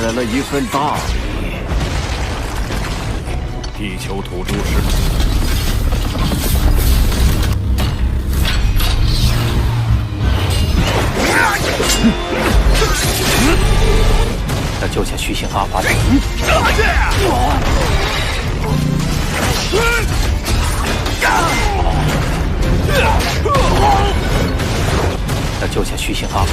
来了一份大礼。地球土著师。要救下虚线阿法的。要救下虚线阿法。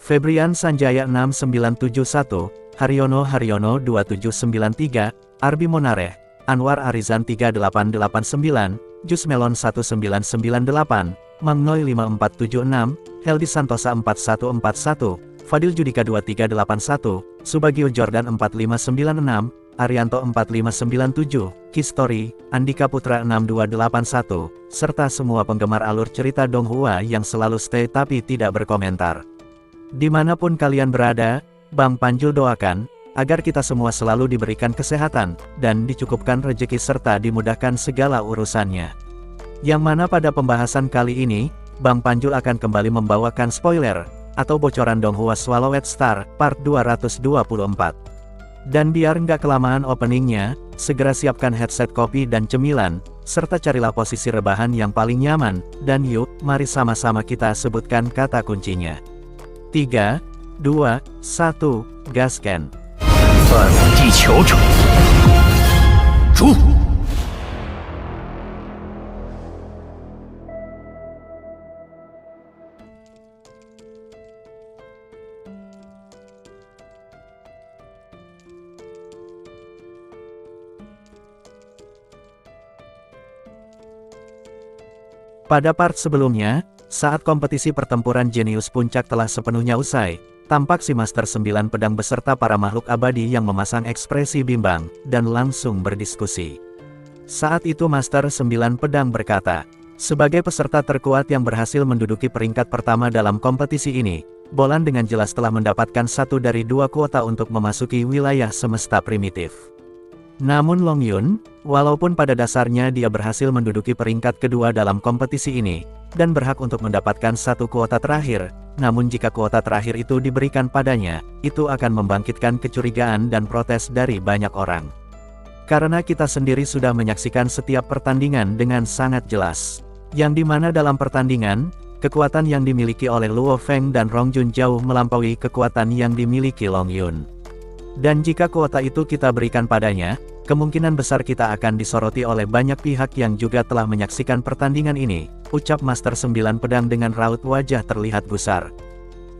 Febrian Sanjaya 6971, Haryono 2793, Arbi Monareh, Anwar Arizan 3889, Jusmelon 1998, Mangnoy 5476, Heldi Santosa 4141, Fadil Judika 2381, Subagio Jordan 4596, Arianto 4597, Kistori, Andika Putra 6281, serta semua penggemar alur cerita Donghua yang selalu stay tapi tidak berkomentar. Dimanapun kalian berada, Bang Panjul doakan, agar kita semua selalu diberikan kesehatan, dan dicukupkan rezeki serta dimudahkan segala urusannya. Yang mana pada pembahasan kali ini, Bang Panjul akan kembali membawakan spoiler, atau bocoran Donghua Swallowed Star, part 224. Dan biar nggak kelamaan openingnya, segera siapkan headset kopi dan cemilan, serta carilah posisi rebahan yang paling nyaman, dan yuk, mari sama-sama kita sebutkan kata kuncinya. 3, 2, 1, gaskan. 反地球者，诛！ Pada part sebelumnya, saat kompetisi pertempuran jenius puncak telah sepenuhnya usai, tampak si Master 9 Pedang beserta para makhluk abadi yang memasang ekspresi bimbang, dan langsung berdiskusi. Saat itu Master 9 Pedang berkata, sebagai peserta terkuat yang berhasil menduduki peringkat pertama dalam kompetisi ini, Bolan dengan jelas telah mendapatkan satu dari dua kuota untuk memasuki wilayah semesta primitif. Namun Long Yun, walaupun pada dasarnya dia berhasil menduduki peringkat kedua dalam kompetisi ini, dan berhak untuk mendapatkan satu kuota terakhir, namun jika kuota terakhir itu diberikan padanya, itu akan membangkitkan kecurigaan dan protes dari banyak orang. Karena kita sendiri sudah menyaksikan setiap pertandingan dengan sangat jelas. Yang dimana dalam pertandingan, kekuatan yang dimiliki oleh Luo Feng dan Rong Jun jauh melampaui kekuatan yang dimiliki Long Yun. Dan jika kuota itu kita berikan padanya, kemungkinan besar kita akan disoroti oleh banyak pihak yang juga telah menyaksikan pertandingan ini, ucap Master 9 Pedang dengan raut wajah terlihat gusar.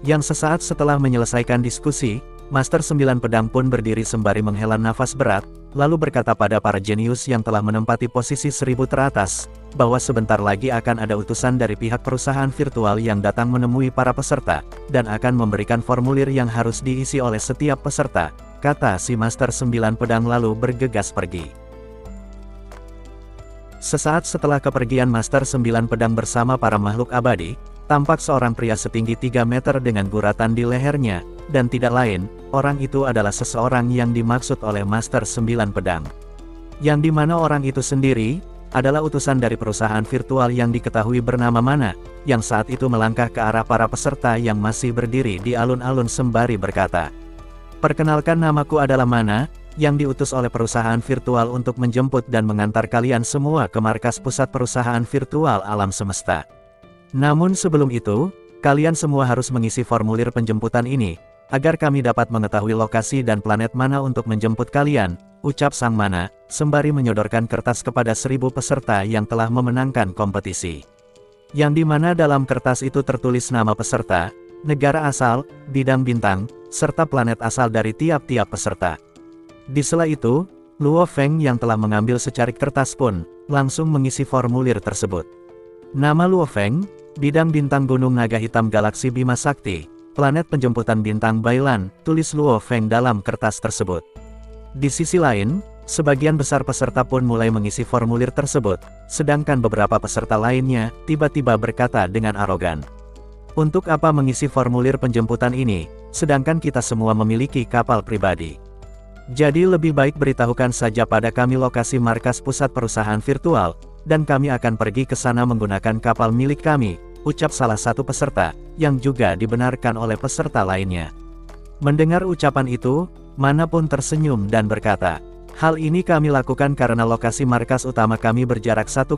Yang sesaat setelah menyelesaikan diskusi, Master 9 Pedang pun berdiri sembari menghela nafas berat, lalu berkata pada para jenius yang telah menempati posisi 1000 teratas, bahwa sebentar lagi akan ada utusan dari pihak perusahaan virtual yang datang menemui para peserta, dan akan memberikan formulir yang harus diisi oleh setiap peserta, kata si Master 9 Pedang lalu bergegas pergi. Sesaat setelah kepergian Master 9 Pedang bersama para makhluk abadi, tampak seorang pria setinggi 3 meter dengan guratan di lehernya, dan tidak lain, orang itu adalah seseorang yang dimaksud oleh Master 9 Pedang. Yang dimana orang itu sendiri, adalah utusan dari perusahaan virtual yang diketahui bernama Mana, yang saat itu melangkah ke arah para peserta yang masih berdiri di alun-alun sembari berkata, "Perkenalkan, namaku adalah Mana, yang diutus oleh perusahaan virtual untuk menjemput dan mengantar kalian semua ke markas pusat perusahaan virtual alam semesta. Namun sebelum itu, kalian semua harus mengisi formulir penjemputan ini, agar kami dapat mengetahui lokasi dan planet mana untuk menjemput kalian," ucap Sang Mana, sembari menyodorkan kertas kepada 1000 peserta yang telah memenangkan kompetisi. Yang dimana dalam kertas itu tertulis nama peserta, negara asal, bidang bintang, serta planet asal dari tiap-tiap peserta. Di sela itu, Luo Feng yang telah mengambil secarik kertas pun, langsung mengisi formulir tersebut. Nama Luo Feng, bidang bintang Gunung Naga Hitam Galaksi Bima Sakti, planet penjemputan bintang Bailan, tulis Luo Feng dalam kertas tersebut. Di sisi lain, sebagian besar peserta pun mulai mengisi formulir tersebut, sedangkan beberapa peserta lainnya, tiba-tiba berkata dengan arogan, "Untuk apa mengisi formulir penjemputan ini, sedangkan kita semua memiliki kapal pribadi?" Jadi lebih baik beritahukan saja pada kami lokasi markas pusat perusahaan virtual, dan kami akan pergi ke sana menggunakan kapal milik kami, ucap salah satu peserta, yang juga dibenarkan oleh peserta lainnya. Mendengar ucapan itu, Mana pun tersenyum dan berkata, hal ini kami lakukan karena lokasi markas utama kami berjarak 1,5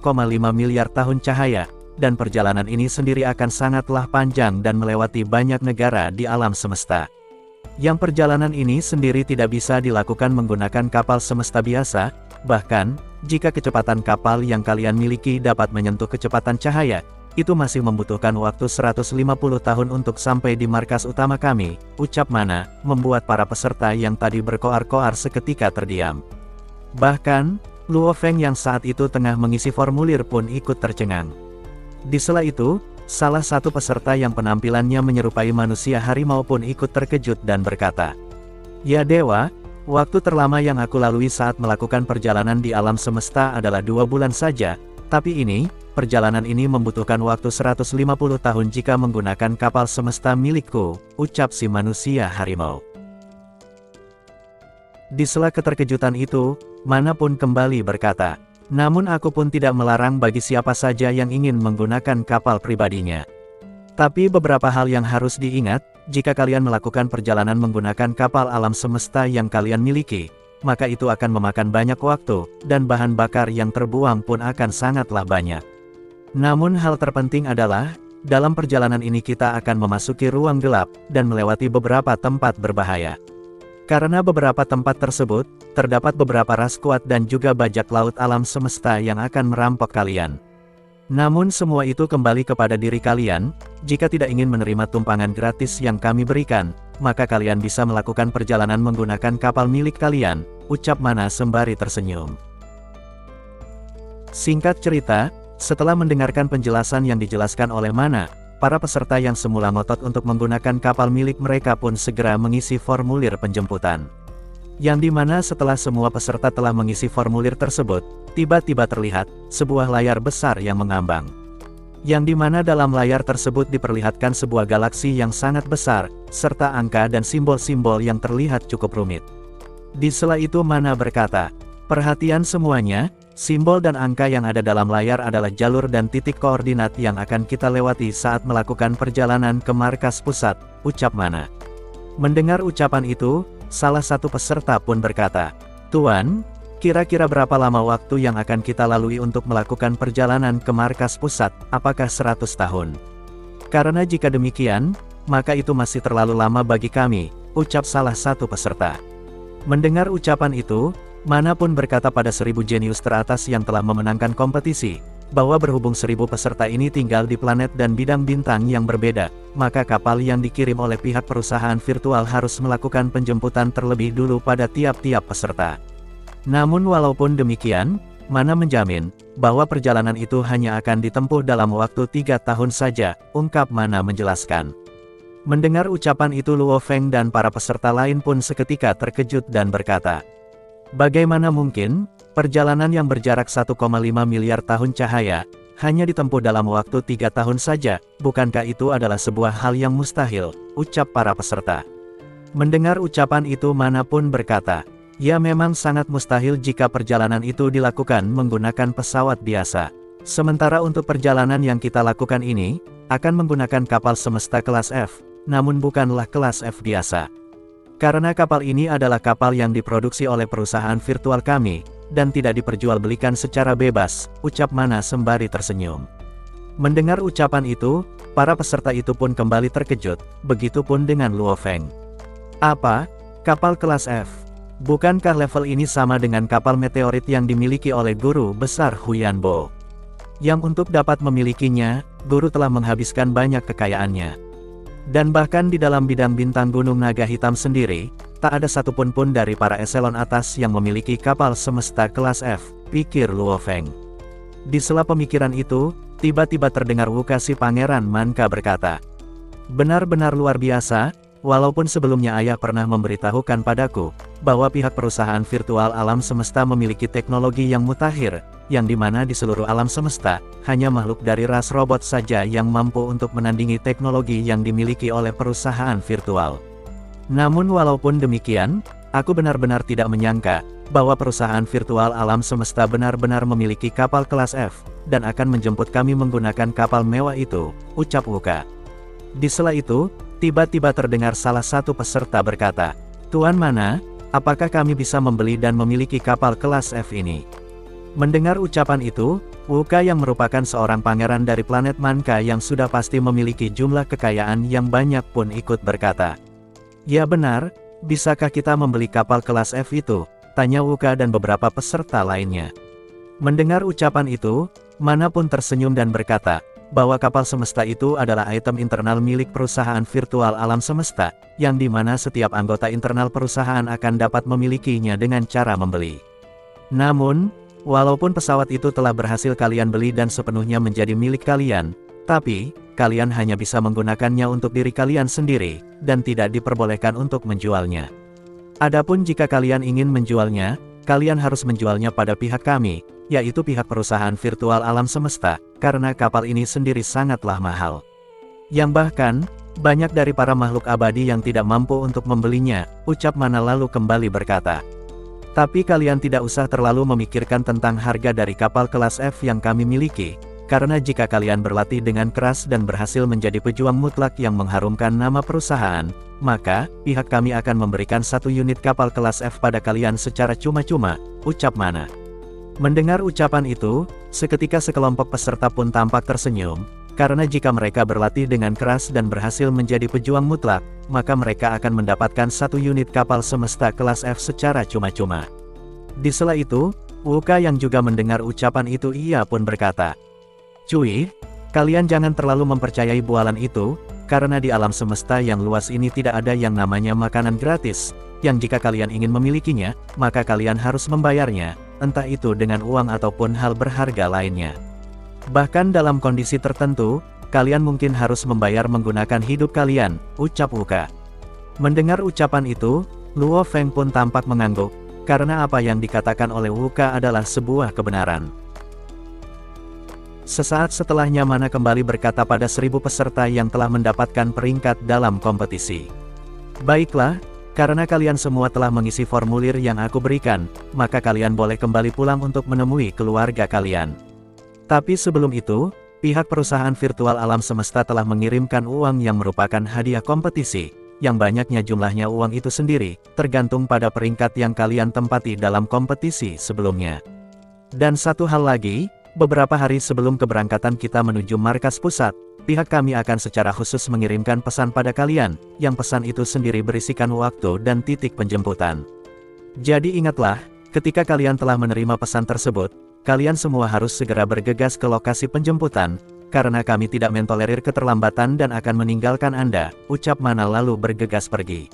miliar tahun cahaya, dan perjalanan ini sendiri akan sangatlah panjang dan melewati banyak negara di alam semesta. Yang perjalanan ini sendiri tidak bisa dilakukan menggunakan kapal semesta biasa, bahkan, jika kecepatan kapal yang kalian miliki dapat menyentuh kecepatan cahaya, itu masih membutuhkan waktu 150 tahun untuk sampai di markas utama kami, ucap Mana, membuat para peserta yang tadi berkoar-koar seketika terdiam. Bahkan, Luo Feng yang saat itu tengah mengisi formulir pun ikut tercengang. Di sela itu, salah satu peserta yang penampilannya menyerupai manusia harimau pun ikut terkejut dan berkata, "Ya dewa, waktu terlama yang aku lalui saat melakukan perjalanan di alam semesta adalah 2 bulan saja, tapi perjalanan ini membutuhkan waktu 150 tahun jika menggunakan kapal semesta milikku," ucap si manusia harimau. Di sela keterkejutan itu, Mana pun kembali berkata, "Namun aku pun tidak melarang bagi siapa saja yang ingin menggunakan kapal pribadinya. Tapi beberapa hal yang harus diingat, jika kalian melakukan perjalanan menggunakan kapal alam semesta yang kalian miliki, maka itu akan memakan banyak waktu, dan bahan bakar yang terbuang pun akan sangatlah banyak. Namun hal terpenting adalah, dalam perjalanan ini kita akan memasuki ruang gelap, dan melewati beberapa tempat berbahaya. Karena beberapa tempat tersebut, terdapat beberapa ras kuat dan juga bajak laut alam semesta yang akan merampok kalian. Namun semua itu kembali kepada diri kalian, jika tidak ingin menerima tumpangan gratis yang kami berikan, maka kalian bisa melakukan perjalanan menggunakan kapal milik kalian," ucap Mana sembari tersenyum. Singkat cerita, setelah mendengarkan penjelasan yang dijelaskan oleh Mana, para peserta yang semula ngotot untuk menggunakan kapal milik mereka pun segera mengisi formulir penjemputan. Yang dimana setelah semua peserta telah mengisi formulir tersebut, tiba-tiba terlihat sebuah layar besar yang mengambang. Yang dimana dalam layar tersebut diperlihatkan sebuah galaksi yang sangat besar, serta angka dan simbol-simbol yang terlihat cukup rumit. Di sela itu Mana berkata, "Perhatian semuanya, simbol dan angka yang ada dalam layar adalah jalur dan titik koordinat yang akan kita lewati saat melakukan perjalanan ke markas pusat," ucap Mana. Mendengar ucapan itu, salah satu peserta pun berkata, "Tuan, kira-kira berapa lama waktu yang akan kita lalui untuk melakukan perjalanan ke markas pusat, apakah 100 tahun? Karena jika demikian, maka itu masih terlalu lama bagi kami," ucap salah satu peserta. Mendengar ucapan itu, Mana pun berkata pada 1000 jenius teratas yang telah memenangkan kompetisi, bahwa berhubung 1000 peserta ini tinggal di planet dan bidang bintang yang berbeda, maka kapal yang dikirim oleh pihak perusahaan virtual harus melakukan penjemputan terlebih dulu pada tiap-tiap peserta. Namun walaupun demikian, Mana menjamin, bahwa perjalanan itu hanya akan ditempuh dalam waktu 3 tahun saja, ungkap Mana menjelaskan. Mendengar ucapan itu Luo Feng dan para peserta lain pun seketika terkejut dan berkata, "Bagaimana mungkin, perjalanan yang berjarak 1,5 miliar tahun cahaya, hanya ditempuh dalam waktu 3 tahun saja, bukankah itu adalah sebuah hal yang mustahil," ucap para peserta. Mendengar ucapan itu Mana pun berkata, "Ya memang sangat mustahil jika perjalanan itu dilakukan menggunakan pesawat biasa. Sementara untuk perjalanan yang kita lakukan ini, akan menggunakan kapal semesta kelas F, namun bukanlah kelas F biasa. Karena kapal ini adalah kapal yang diproduksi oleh perusahaan virtual kami, dan tidak diperjualbelikan secara bebas," ucap Mana sembari tersenyum. Mendengar ucapan itu, para peserta itu pun kembali terkejut, begitupun dengan Luo Feng. "Apa? Kapal kelas F? Bukankah level ini sama dengan kapal meteorit yang dimiliki oleh guru besar Huyan Bo? Yang untuk dapat memilikinya, guru telah menghabiskan banyak kekayaannya. Dan bahkan di dalam bidang bintang Gunung Naga Hitam sendiri, tak ada satupun pun dari para eselon atas yang memiliki kapal semesta kelas F," pikir Luo Feng. Di sela pemikiran itu, tiba-tiba terdengar Wuka si Pangeran Manka berkata, "Benar-benar luar biasa, walaupun sebelumnya ayah pernah memberitahukan padaku, bahwa pihak perusahaan virtual alam semesta memiliki teknologi yang mutakhir, yang dimana di seluruh alam semesta, hanya makhluk dari ras robot saja yang mampu untuk menandingi teknologi yang dimiliki oleh perusahaan virtual. Namun walaupun demikian, Aku benar-benar tidak menyangka bahwa perusahaan virtual alam semesta benar-benar memiliki kapal kelas F, dan akan menjemput kami menggunakan kapal mewah itu, ucap Wuka. Di sela itu, tiba-tiba terdengar salah satu peserta berkata, "Tuan Mana, apakah kami bisa membeli dan memiliki kapal kelas F ini?" Mendengar ucapan itu, Wuka yang merupakan seorang pangeran dari planet Manka yang sudah pasti memiliki jumlah kekayaan yang banyak pun ikut berkata, "Ya benar, bisakah kita membeli kapal kelas F itu?" tanya Wuka dan beberapa peserta lainnya. Mendengar ucapan itu, Mana pun tersenyum dan berkata, bahwa kapal semesta itu adalah item internal milik perusahaan virtual alam semesta, yang dimana setiap anggota internal perusahaan akan dapat memilikinya dengan cara membeli. Namun, walaupun pesawat itu telah berhasil kalian beli dan sepenuhnya menjadi milik kalian, tapi, kalian hanya bisa menggunakannya untuk diri kalian sendiri, dan tidak diperbolehkan untuk menjualnya. Adapun jika kalian ingin menjualnya, kalian harus menjualnya pada pihak kami, yaitu pihak perusahaan virtual alam semesta, karena kapal ini sendiri sangatlah mahal. Yang bahkan, banyak dari para makhluk abadi yang tidak mampu untuk membelinya, ucap Mana lalu kembali berkata. Tapi kalian tidak usah terlalu memikirkan tentang harga dari kapal kelas F yang kami miliki, karena jika kalian berlatih dengan keras dan berhasil menjadi pejuang mutlak yang mengharumkan nama perusahaan, maka, pihak kami akan memberikan 1 unit kapal kelas F pada kalian secara cuma-cuma, ucap Mana. Mendengar ucapan itu, seketika sekelompok peserta pun tampak tersenyum, karena jika mereka berlatih dengan keras dan berhasil menjadi pejuang mutlak, maka mereka akan mendapatkan 1 unit kapal semesta kelas F secara cuma-cuma. Di sela itu, Wuka yang juga mendengar ucapan itu ia pun berkata, "Cuy, kalian jangan terlalu mempercayai bualan itu, karena di alam semesta yang luas ini tidak ada yang namanya makanan gratis, yang jika kalian ingin memilikinya, maka kalian harus membayarnya, entah itu dengan uang ataupun hal berharga lainnya. Bahkan dalam kondisi tertentu, kalian mungkin harus membayar menggunakan hidup kalian," ucap Wuka. Mendengar ucapan itu, Luo Feng pun tampak mengangguk, karena apa yang dikatakan oleh Wuka adalah sebuah kebenaran. Sesaat setelahnya Mana kembali berkata pada 1000 peserta yang telah mendapatkan peringkat dalam kompetisi. "Baiklah, karena kalian semua telah mengisi formulir yang aku berikan, maka kalian boleh kembali pulang untuk menemui keluarga kalian. Tapi sebelum itu, pihak perusahaan virtual alam semesta telah mengirimkan uang yang merupakan hadiah kompetisi, yang banyaknya jumlahnya uang itu sendiri, tergantung pada peringkat yang kalian tempati dalam kompetisi sebelumnya. Dan satu hal lagi, beberapa hari sebelum keberangkatan kita menuju markas pusat, pihak kami akan secara khusus mengirimkan pesan pada kalian, yang pesan itu sendiri berisikan waktu dan titik penjemputan. Jadi ingatlah, ketika kalian telah menerima pesan tersebut, kalian semua harus segera bergegas ke lokasi penjemputan, karena kami tidak mentolerir keterlambatan dan akan meninggalkan Anda," ucap Mana lalu bergegas pergi.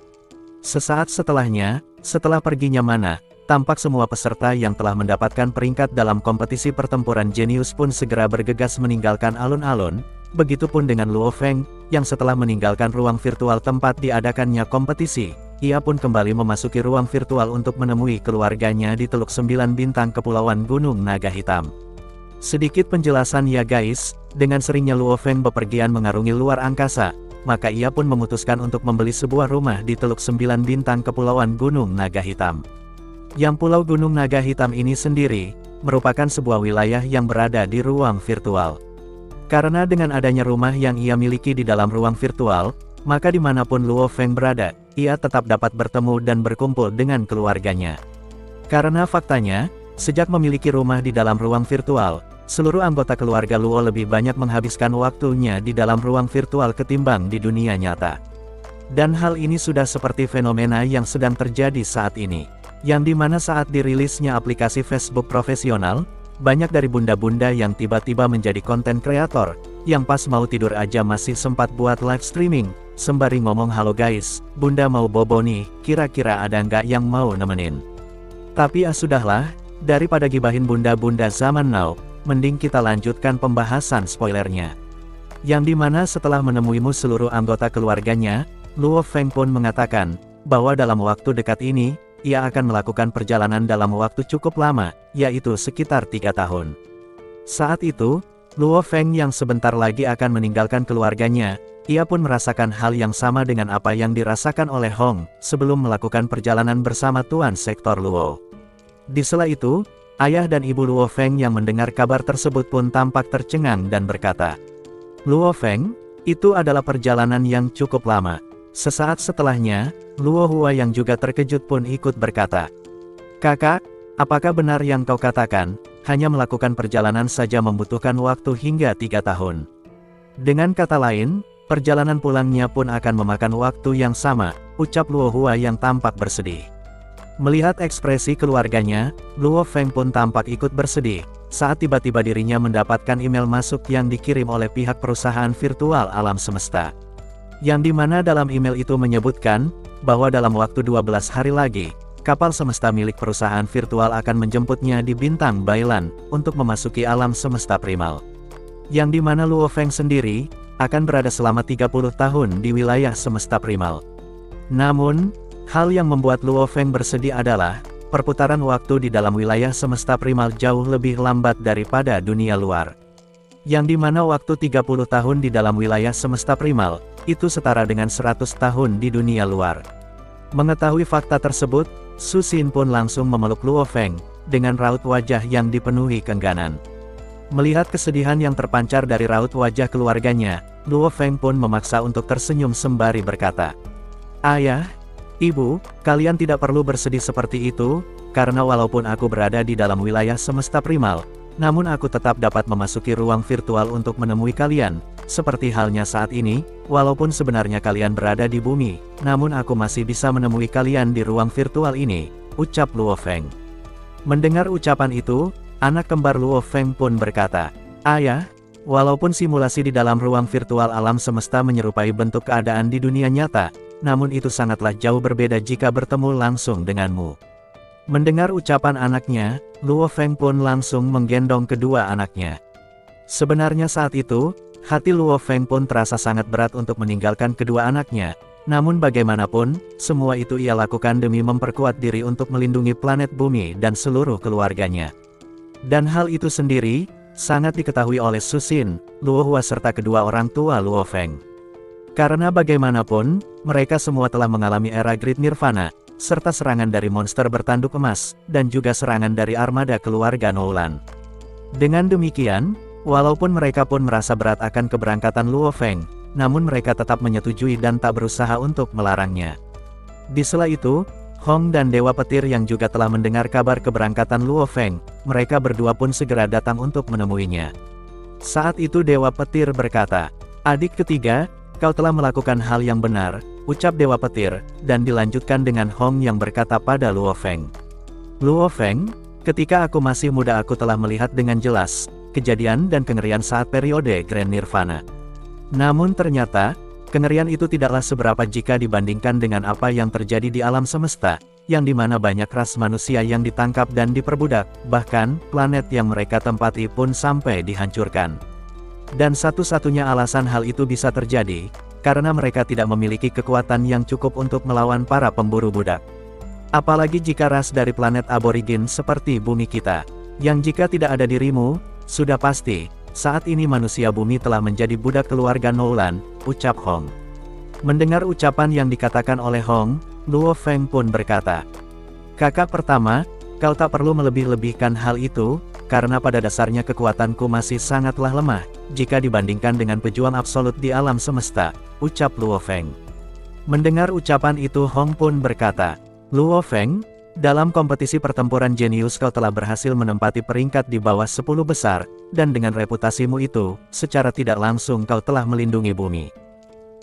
Sesaat setelahnya, setelah perginya Mana, tampak semua peserta yang telah mendapatkan peringkat dalam kompetisi pertempuran jenius pun segera bergegas meninggalkan alun-alun, begitupun dengan Luo Feng, yang setelah meninggalkan ruang virtual tempat diadakannya kompetisi, ia pun kembali memasuki ruang virtual untuk menemui keluarganya di Teluk 9 Bintang Kepulauan Gunung Naga Hitam. Sedikit penjelasan ya guys, dengan seringnya Luo Feng bepergian mengarungi luar angkasa, maka ia pun memutuskan untuk membeli sebuah rumah di Teluk 9 Bintang Kepulauan Gunung Naga Hitam. Yang Pulau Gunung Naga Hitam ini sendiri, merupakan sebuah wilayah yang berada di ruang virtual. Karena dengan adanya rumah yang ia miliki di dalam ruang virtual, maka dimanapun Luo Feng berada, ia tetap dapat bertemu dan berkumpul dengan keluarganya. Karena faktanya, sejak memiliki rumah di dalam ruang virtual, seluruh anggota keluarga Luo lebih banyak menghabiskan waktunya di dalam ruang virtual ketimbang di dunia nyata. Dan hal ini sudah seperti fenomena yang sedang terjadi saat ini, yang dimana saat dirilisnya aplikasi Facebook profesional, banyak dari bunda-bunda yang tiba-tiba menjadi konten kreator, yang pas mau tidur aja masih sempat buat live streaming, sembari ngomong, "Halo guys, bunda mau bobo nih, kira-kira ada nggak yang mau nemenin?" Tapi sudahlah, daripada gibahin bunda-bunda zaman now, mending kita lanjutkan pembahasan spoilernya. Yang dimana setelah menemuimu seluruh anggota keluarganya, Luo Feng pun mengatakan, bahwa dalam waktu dekat ini, ia akan melakukan perjalanan dalam waktu cukup lama, yaitu sekitar 3 tahun. Saat itu, Luo Feng yang sebentar lagi akan meninggalkan keluarganya, Ia pun merasakan hal yang sama dengan apa yang dirasakan oleh Hong, sebelum melakukan perjalanan bersama Tuan Sektor Luo. Di sela itu, ayah dan ibu Luo Feng yang mendengar kabar tersebut pun tampak tercengang dan berkata, "Luo Feng, itu adalah perjalanan yang cukup lama." Sesaat setelahnya, Luo Hua yang juga terkejut pun ikut berkata, "Kakak, apakah benar yang kau katakan, hanya melakukan perjalanan saja membutuhkan waktu hingga 3 tahun? Dengan kata lain, perjalanan pulangnya pun akan memakan waktu yang sama," ucap Luo Hua yang tampak bersedih. Melihat ekspresi keluarganya, Luo Feng pun tampak ikut bersedih, saat tiba-tiba dirinya mendapatkan email masuk yang dikirim oleh pihak perusahaan virtual alam semesta. Yang dimana dalam email itu menyebutkan, bahwa dalam waktu 12 hari lagi, kapal semesta milik perusahaan virtual akan menjemputnya di bintang Bailan, untuk memasuki alam semesta primal. Yang dimana Luo Feng sendiri, akan berada selama 30 tahun di wilayah semesta primal. Namun, hal yang membuat Luo Feng bersedih adalah, perputaran waktu di dalam wilayah semesta primal jauh lebih lambat daripada dunia luar. Yang dimana waktu 30 tahun di dalam wilayah semesta primal, itu setara dengan 100 tahun di dunia luar. Mengetahui fakta tersebut, Su Xin pun langsung memeluk Luo Feng, dengan raut wajah yang dipenuhi keengganan. Melihat kesedihan yang terpancar dari raut wajah keluarganya, Luo Feng pun memaksa untuk tersenyum sembari berkata, "Ayah, Ibu, kalian tidak perlu bersedih seperti itu, karena walaupun aku berada di dalam wilayah semesta primal, namun aku tetap dapat memasuki ruang virtual untuk menemui kalian, seperti halnya saat ini, walaupun sebenarnya kalian berada di bumi, namun aku masih bisa menemui kalian di ruang virtual ini," ucap Luo Feng. Mendengar ucapan itu, anak kembar Luo Feng pun berkata, "Ayah, walaupun simulasi di dalam ruang virtual alam semesta menyerupai bentuk keadaan di dunia nyata, namun itu sangatlah jauh berbeda jika bertemu langsung denganmu." Mendengar ucapan anaknya, Luo Feng pun langsung menggendong kedua anaknya. Sebenarnya saat itu, hati Luo Feng pun terasa sangat berat untuk meninggalkan kedua anaknya, namun bagaimanapun, semua itu ia lakukan demi memperkuat diri untuk melindungi planet bumi dan seluruh keluarganya. Dan hal itu sendiri, sangat diketahui oleh Su Xin, Luo Hua serta kedua orang tua Luo Feng. Karena bagaimanapun, mereka semua telah mengalami era Great Nirvana, serta serangan dari monster bertanduk emas, dan juga serangan dari armada keluarga Noulan. Dengan demikian, walaupun mereka pun merasa berat akan keberangkatan Luo Feng, namun mereka tetap menyetujui dan tak berusaha untuk melarangnya. Di sela itu, Hong dan Dewa Petir yang juga telah mendengar kabar keberangkatan Luo Feng, mereka berdua pun segera datang untuk menemuinya. Saat itu Dewa Petir berkata, "Adik ketiga, kau telah melakukan hal yang benar," ucap Dewa Petir, dan dilanjutkan dengan Hong yang berkata pada Luo Feng, "Luo Feng, ketika aku masih muda aku telah melihat dengan jelas, kejadian dan kengerian saat periode Grand Nirvana. Namun ternyata, kengerian itu tidaklah seberapa jika dibandingkan dengan apa yang terjadi di alam semesta, yang dimana banyak ras manusia yang ditangkap dan diperbudak, bahkan, planet yang mereka tempati pun sampai dihancurkan. Dan satu-satunya alasan hal itu bisa terjadi, karena mereka tidak memiliki kekuatan yang cukup untuk melawan para pemburu budak. Apalagi jika ras dari planet aborigin seperti bumi kita, yang jika tidak ada dirimu, sudah pasti, saat ini manusia bumi telah menjadi budak keluarga Noulan," ucap Hong. Mendengar ucapan yang dikatakan oleh Hong, Luo Feng pun berkata, "Kakak pertama, kau tak perlu melebih-lebihkan hal itu, karena pada dasarnya kekuatanku masih sangatlah lemah, jika dibandingkan dengan pejuang absolut di alam semesta," ucap Luo Feng. Mendengar ucapan itu Hong pun berkata, "Luo Feng, dalam kompetisi pertempuran jenius kau telah berhasil menempati peringkat di bawah 10 besar, dan dengan reputasimu itu, secara tidak langsung kau telah melindungi bumi.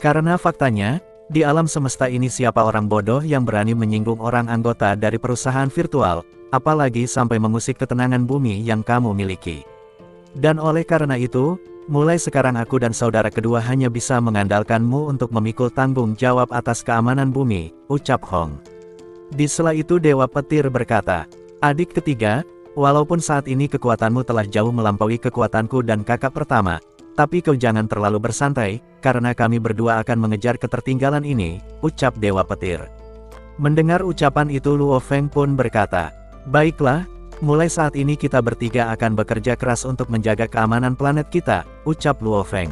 Karena faktanya, di alam semesta ini siapa orang bodoh yang berani menyinggung orang anggota dari perusahaan virtual, apalagi sampai mengusik ketenangan bumi yang kamu miliki. Dan oleh karena itu, mulai sekarang aku dan saudara kedua hanya bisa mengandalkanmu untuk memikul tanggung jawab atas keamanan bumi," ucap Hong. Di sela itu Dewa Petir berkata, "Adik ketiga, walaupun saat ini kekuatanmu telah jauh melampaui kekuatanku dan kakak pertama, tapi kau jangan terlalu bersantai, karena kami berdua akan mengejar ketertinggalan ini," ucap Dewa Petir. Mendengar ucapan itu Luo Feng pun berkata, "Baiklah, mulai saat ini kita bertiga akan bekerja keras untuk menjaga keamanan planet kita," ucap Luo Feng.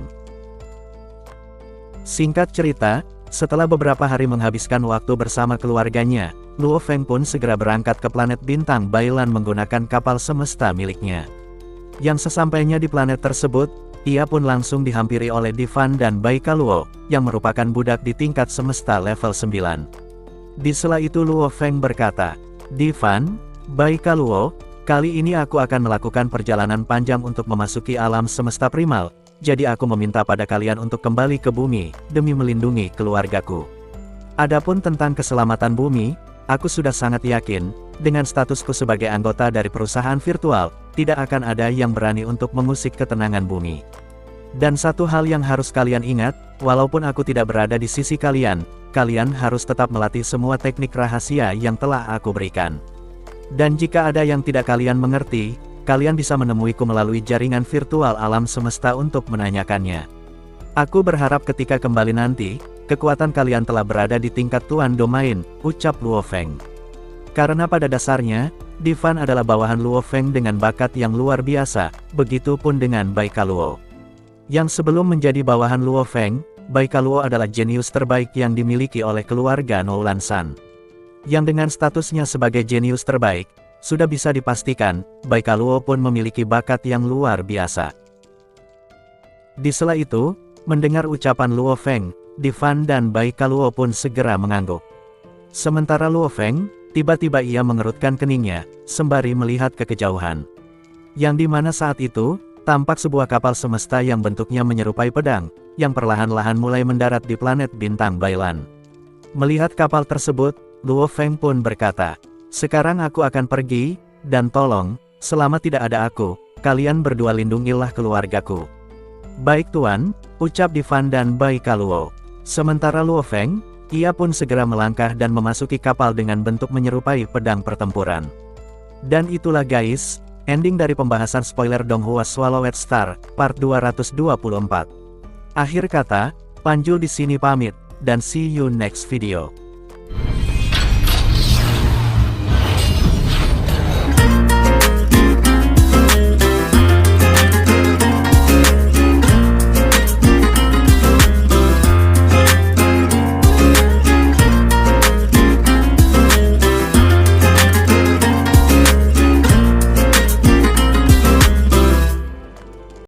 Singkat cerita, setelah beberapa hari menghabiskan waktu bersama keluarganya, Luo Feng pun segera berangkat ke planet bintang Bailan menggunakan kapal semesta miliknya. Yang sesampainya di planet tersebut, ia pun langsung dihampiri oleh Divan dan Bai Kaluo, yang merupakan budak di tingkat semesta level 9. Di sela itu Luo Feng berkata, "Divan, Bai Kaluo, kali ini aku akan melakukan perjalanan panjang untuk memasuki alam semesta primal. Jadi aku meminta pada kalian untuk kembali ke bumi, demi melindungi keluargaku. Adapun tentang keselamatan bumi, aku sudah sangat yakin, dengan statusku sebagai anggota dari perusahaan virtual, tidak akan ada yang berani untuk mengusik ketenangan bumi. Dan satu hal yang harus kalian ingat, walaupun aku tidak berada di sisi kalian, kalian harus tetap melatih semua teknik rahasia yang telah aku berikan. Dan jika ada yang tidak kalian mengerti, kalian bisa menemuiku melalui jaringan virtual alam semesta untuk menanyakannya. Aku berharap ketika kembali nanti, kekuatan kalian telah berada di tingkat Tuan Domain," ucap Luo Feng. Karena pada dasarnya, Divan adalah bawahan Luo Feng dengan bakat yang luar biasa, begitupun dengan Bai Kaluo. Yang sebelum menjadi bawahan Luo Feng, Bai Kaluo adalah jenius terbaik yang dimiliki oleh keluarga Noulan San. Yang dengan statusnya sebagai jenius terbaik, sudah bisa dipastikan, Bai Kaluo pun memiliki bakat yang luar biasa. Di sela itu, mendengar ucapan Luo Feng, Divan dan Bai Kaluo pun segera mengangguk. Sementara Luo Feng, tiba-tiba ia mengerutkan keningnya, sembari melihat ke kejauhan. Yang dimana saat itu, tampak sebuah kapal semesta yang bentuknya menyerupai pedang, yang perlahan-lahan mulai mendarat di planet bintang Bailan. Melihat kapal tersebut, Luo Feng pun berkata, "Sekarang aku akan pergi, dan tolong, selama tidak ada aku, kalian berdua lindungilah keluargaku." "Baik Tuan," ucap Divan dan Bai Kaluo. Sementara Luo Feng, ia pun segera melangkah dan memasuki kapal dengan bentuk menyerupai pedang pertempuran. Dan itulah guys, ending dari pembahasan spoiler Donghua Swallowed Star, part 224. Akhir kata, Panjul di sini pamit, dan see you next video.